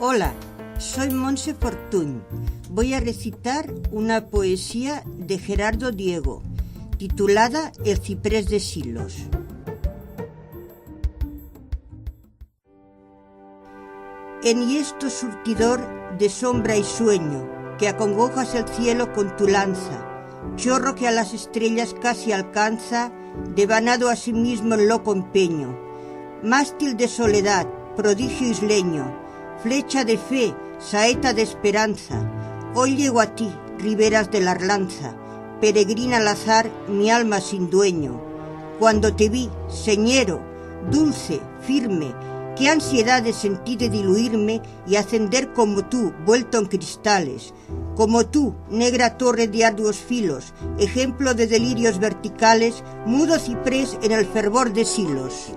Hola, soy Montse Fortuny. Voy a recitar una poesía de Gerardo Diego, titulada El ciprés de Silos. Enhiesto surtidor de sombra y sueño, que acongojas el cielo con tu lanza, chorro que a las estrellas casi alcanza, devanado a sí mismo en loco empeño, mástil de soledad, prodigio isleño, flecha de fe, saeta de esperanza, hoy llego a ti, riberas de la Arlanza, peregrina al azar, mi alma sin dueño. Cuando te vi, señero, dulce, firme, qué ansiedad de sentir de diluirme y ascender como tú, vuelto en cristales, como tú, negra torre de arduos filos, ejemplo de delirios verticales, mudo ciprés en el fervor de Silos.